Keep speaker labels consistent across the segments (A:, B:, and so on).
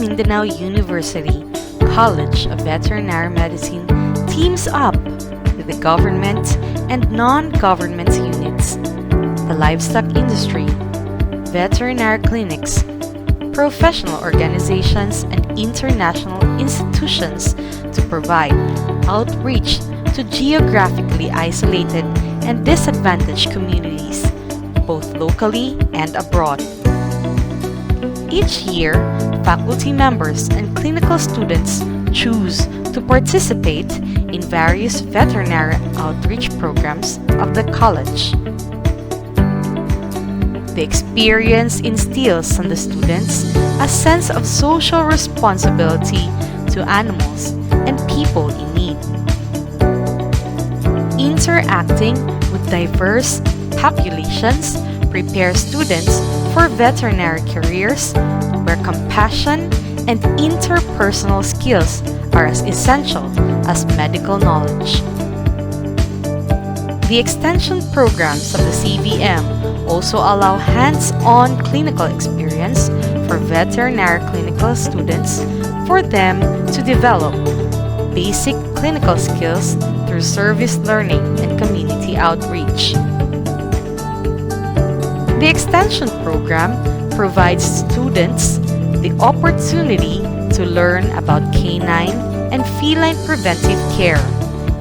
A: Mindanao University College of Veterinary Medicine teams up with the government and non-government units, the livestock industry, veterinary clinics, professional organizations, and international institutions to provide outreach to geographically isolated and disadvantaged communities, both locally and abroad. Each year, faculty members and clinical students choose to participate in various veterinary outreach programs of the college. The experience instills on the students a sense of social responsibility to animals and people in need. Interacting with diverse populations prepares students for veterinary careers where compassion and interpersonal skills are as essential as medical knowledge. The extension programs of the CVM also allow hands-on clinical experience for veterinary clinical students for them to develop basic clinical skills through service learning and community outreach. The extension program provides students the opportunity to learn about canine and feline preventive care,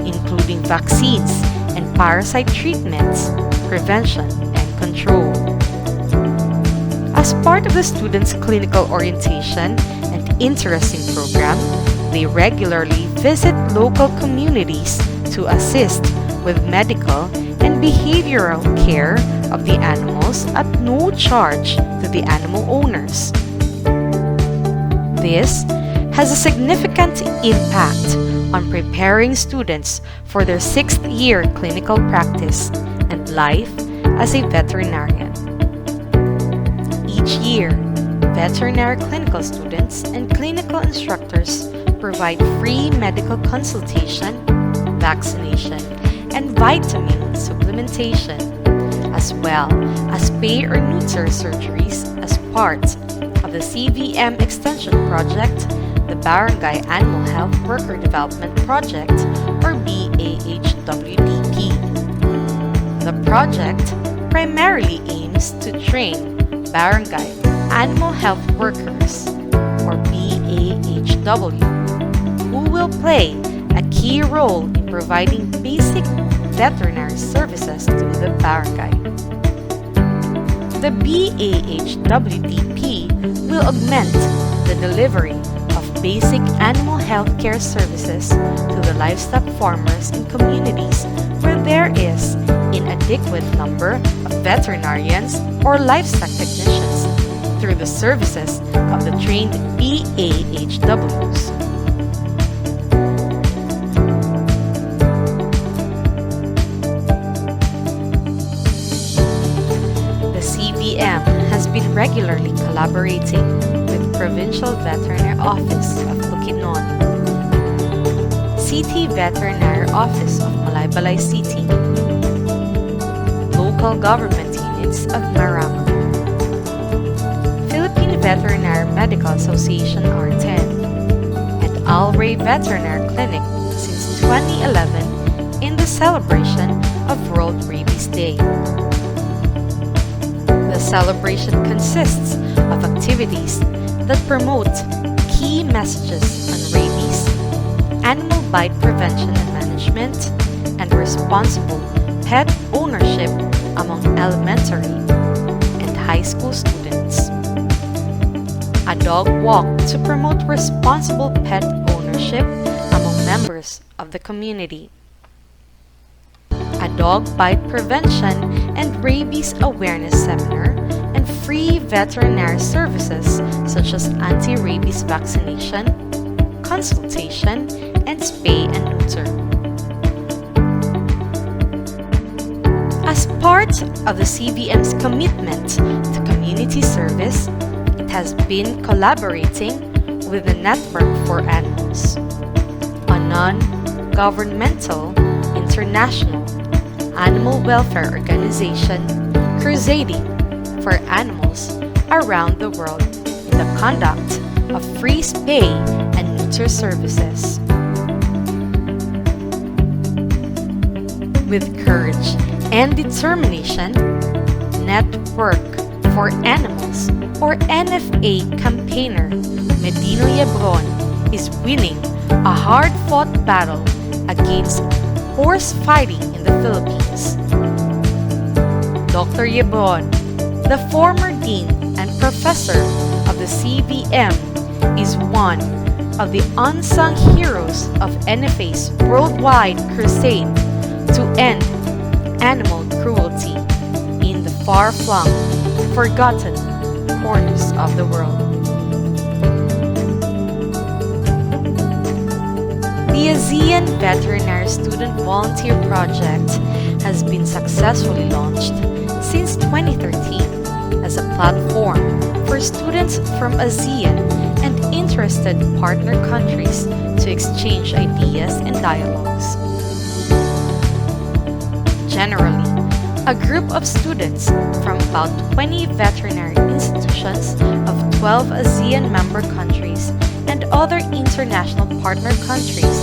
A: including vaccines and parasite treatments, prevention, and control. As part of the students' clinical orientation and interesting program, they regularly visit local communities to assist with medical and behavioral care of the animals at no charge to the animal owners. This has a significant impact on preparing students for their 6th year clinical practice and life as a veterinarian. Each year, veterinary clinical students and clinical instructors provide free medical consultation, vaccination, and vitamin supplementation, as well as spay or neuter surgeries as part of the CVM Extension Project, the Barangay Animal Health Worker Development Project, or BAHWDP. The project primarily aims to train Barangay Animal Health Workers, or BAHW, who will play a key role in providing basic veterinary services to the barangay. The BAHWDP will augment the delivery of basic animal health care services to the livestock farmers in communities where there is inadequate number of veterinarians or livestock technicians through the services of the trained BAHWs. The CVM has been regularly collaborating with Provincial Veterinary Office of Bukidnon, City Veterinary Office of Malaybalay City, local government units of Marango, Philippine Veterinary Medical Association R10, and Alray Veterinary Clinic since 2011 in the celebration of World Rabies Day. The celebration consists of activities that promote key messages on rabies, animal bite prevention and management, and responsible pet ownership among elementary and high school students. A dog walk to promote responsible pet ownership among members of the community. A dog bite prevention and rabies awareness seminar, and free veterinary services such as anti-rabies vaccination, consultation, and spay and neuter. As part of the CVM's commitment to community service, it has been collaborating with the Network for Animals, a non-governmental international animal welfare organization crusading for animals around the world in the conduct of freeze pay and neuter services. With courage and determination, Network for Animals, or NFA campaigner Medino Yebron is winning a hard-fought battle against horse fighting in the Philippines. Dr. Yebron, the former dean and professor of the CVM, is one of the unsung heroes of NFA's worldwide crusade to end animal cruelty in the far-flung, forgotten corners of the world. The ASEAN Veterinary Student Volunteer Project has been successfully launched since 2013 as a platform for students from ASEAN and interested partner countries to exchange ideas and dialogues. Generally, a group of students from about 20 veterinary institutions of 12 ASEAN member countries and other international partner countries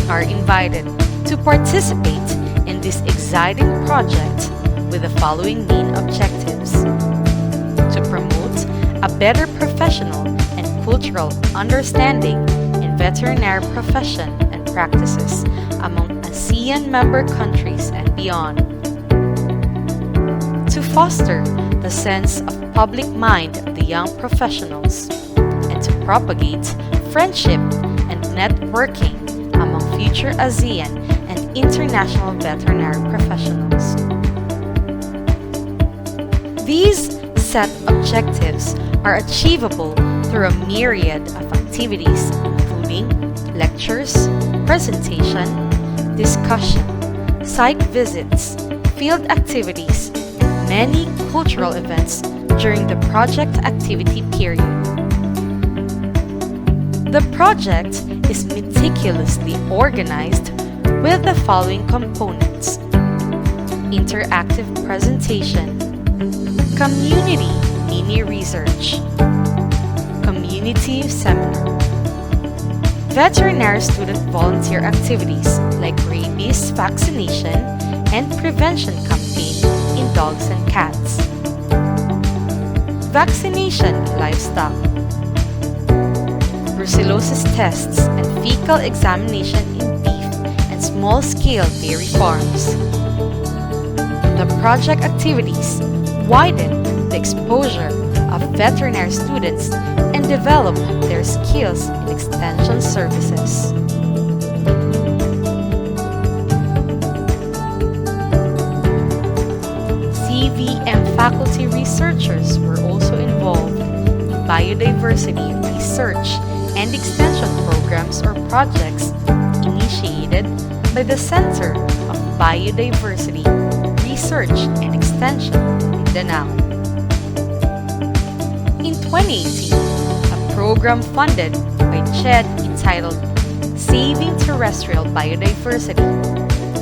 A: are invited to participate in this exciting project with the following main objectives: to promote a better professional and cultural understanding in veterinary profession and practices among ASEAN member countries and beyond, to foster the sense of public mind of the young professionals, and to propagate friendship and networking among future ASEAN and international veterinary professionals. These set objectives are achievable through a myriad of activities including lectures, presentation, discussion, site visits, field activities, many cultural events during the project activity period. The project is meticulously organized with the following components: interactive presentation, community mini research, community seminar, veterinary student volunteer activities like rabies vaccination and prevention campaign in dogs and cats, vaccination in livestock, brucellosis tests and fecal examination in beef and small-scale dairy farms. The project activities widen the exposure of veterinary students and develop their skills in extension services. CVM faculty researchers were also involved in biodiversity research and extension programs or projects initiated by the Center of Biodiversity Research and Extension in Mindanao. In 2018, a program funded by CHED entitled Saving Terrestrial Biodiversity,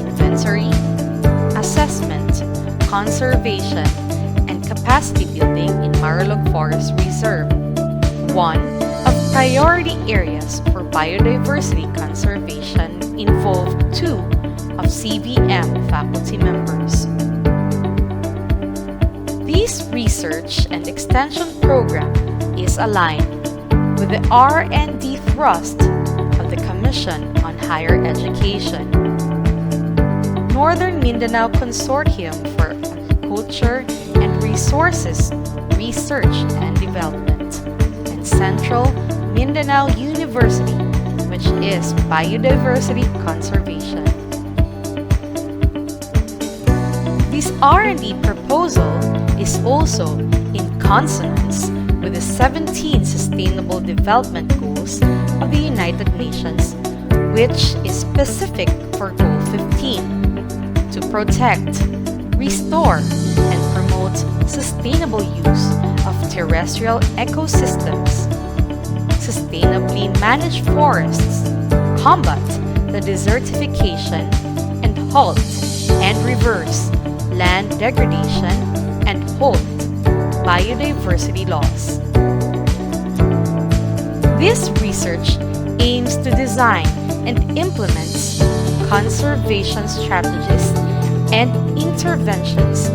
A: Inventory, Assessment, Conservation, and Capacity Building in Marilog Forest Reserve, one of priority areas for biodiversity conservation, involved 2 of CVM faculty members. This research and extension program is aligned with the R&D thrust of the Commission on Higher Education, Northern Mindanao Consortium for Agriculture and Resources Research and Development, and Central Mindanao University, which is Biodiversity Conservation. This R&D proposal is also in consonance with the 17 Sustainable Development Goals of the United Nations, which is specific for Goal 15, to protect, restore, and promote sustainable use of terrestrial ecosystems, sustainably manage forests, combat the desertification, and halt and reverse land degradation, and halt biodiversity loss. This research aims to design and implement conservation strategies and interventions,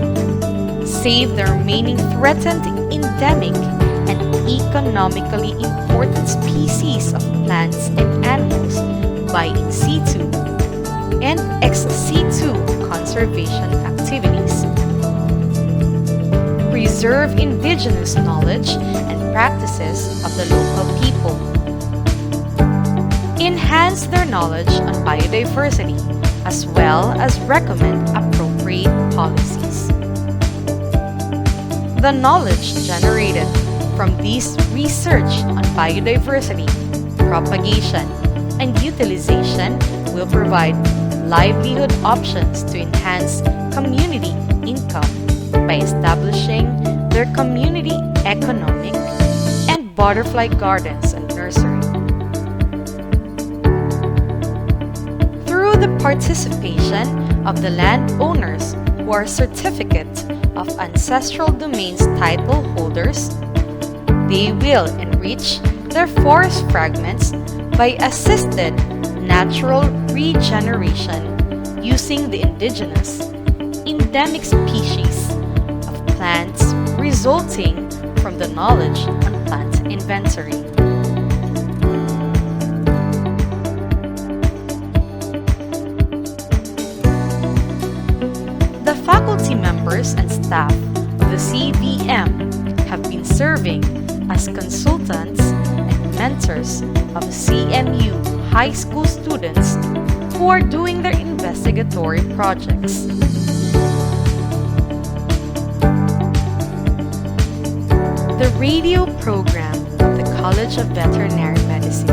A: save the remaining threatened, endemic, and economically important species of plants and animals by in situ and ex situ conservation activities. Preserve indigenous knowledge and practices of the local people. Enhance their knowledge on biodiversity, as well as recommend appropriate policies. The knowledge generated from this research on biodiversity, propagation, and utilization will provide livelihood options to enhance community income by establishing their community economic and butterfly gardens and nursery. Through the participation of the landowners who are certificate of ancestral domains title holders, they will enrich their forest fragments by assisted natural regeneration using the indigenous, endemic species of plants resulting from the knowledge on plant inventory. The faculty members and staff of the CVM have been serving as consultants and mentors of CMU high school students who are doing their investigatory projects. The radio program of the College of Veterinary Medicine,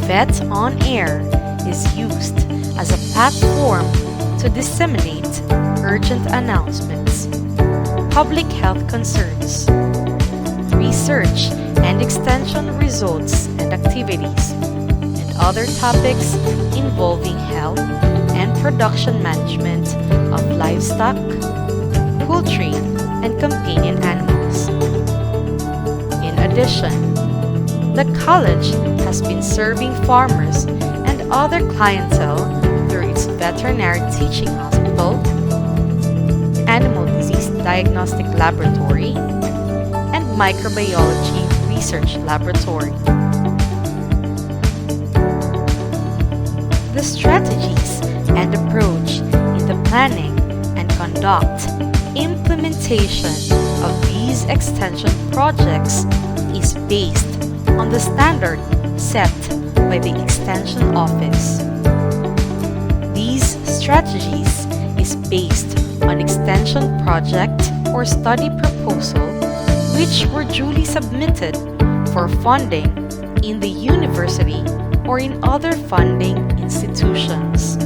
A: Vet on Air, is used as a platform to disseminate urgent announcements, public health concerns, research and extension results and activities, and other topics involving health and production management of livestock, poultry, and companion animals. In addition, the college has been serving farmers and other clientele through its veterinary teaching hospital, animal disease diagnostic laboratory, and microbiology research laboratory. The strategies and approach in the planning and conduct implementation of these extension projects is based on the standard set by the Extension Office. These strategies is based on extension project or study proposal which were duly submitted for funding in the university or in other funding institutions.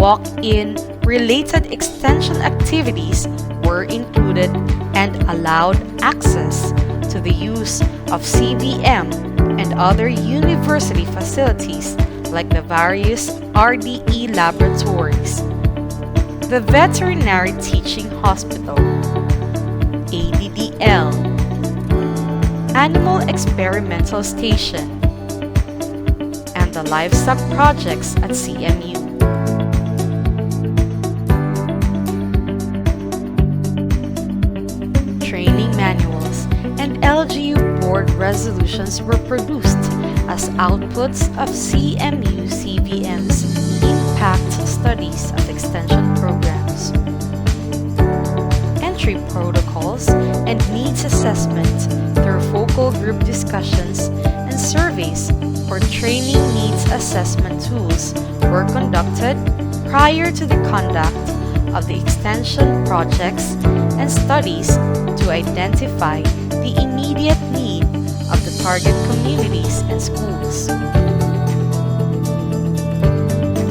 A: Walk-in related extension activities were included and allowed access to the use of CVM and other university facilities like the various RDE laboratories, the Veterinary Teaching Hospital, ADDL, Animal Experimental Station, and the livestock projects at CMU. Training manuals and LGU board resolutions were produced as outputs of CMU CVM's impact studies of extension programs. Entry protocols and needs assessment through focal group discussions and surveys for training needs assessment tools were conducted prior to the conduct of the extension projects and studies to identify the immediate need of the target communities and schools.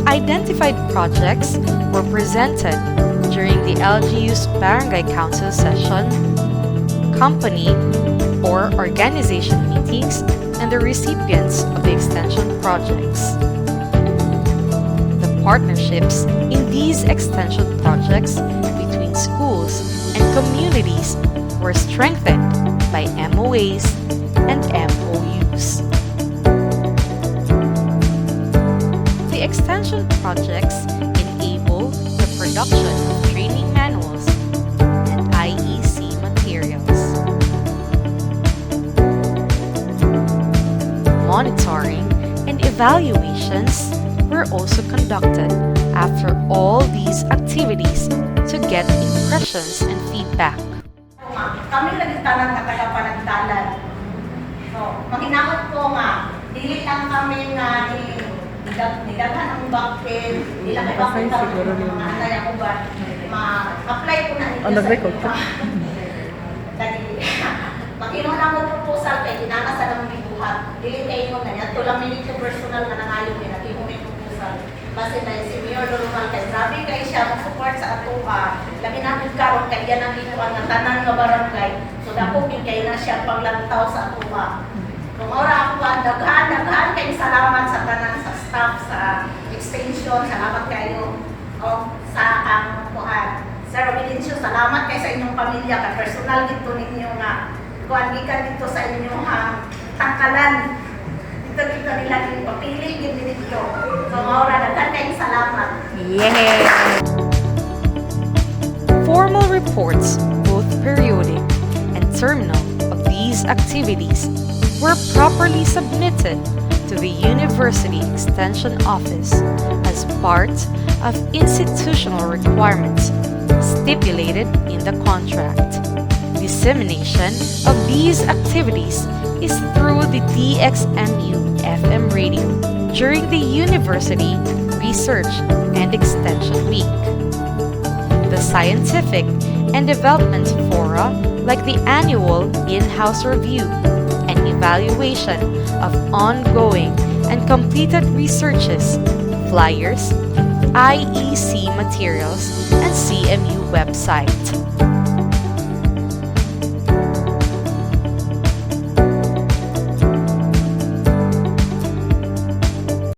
A: Identified projects were presented during the LGU's Barangay Council session, company or organization meetings, and the recipients of the extension projects. The partnerships in these extension projects between schools and communities were strengthened by MOAs, and MOUs. The extension projects enable the production of training manuals and IEC materials. Monitoring and evaluations were also conducted after all these activities to get impressions and feedback.
B: Kami lagi tanan nga taga-panagtalan. So, mahinakot ko nga, dili lang kami nga nidaghan ang bakit, nila kay bakit siguro ng mga anay ako ba, ma-apply ko na nito sa iba. Dali, makinon ang proposal kay kinana sa namang bibuhat, dili kayo na niya, ito lang minito personal na nangayon nila, kaya mo may proposal. Basta na si Mayor Normal kay grabe kay siya mag-support sa atuha. Labi namin karon kay yan ang ituan ng tanan nga barangay. So dako kay na siya paglantaw sa atuha. Kung ora ako daghan kay salamat sa tanan sa staff sa extension, salamat kayo sa ang kuan. Sir Robidencio, salamat kay sa inyong pamilya ka personal dito ninyo nga kuan gikan dito sa inyong tangkalan. Dito nila yung papili din dito. So, maura na kayong salamat.
A: Yay! Formal reports, both periodic and terminal, of these activities were properly submitted to the University Extension Office as part of institutional requirements stipulated in the contract. Dissemination of these activities is through the DXMU FM radio during the University Research and Extension Week. The scientific and development fora like the annual in-house review and evaluation of ongoing and completed researches, flyers, IEC materials, and CMU website.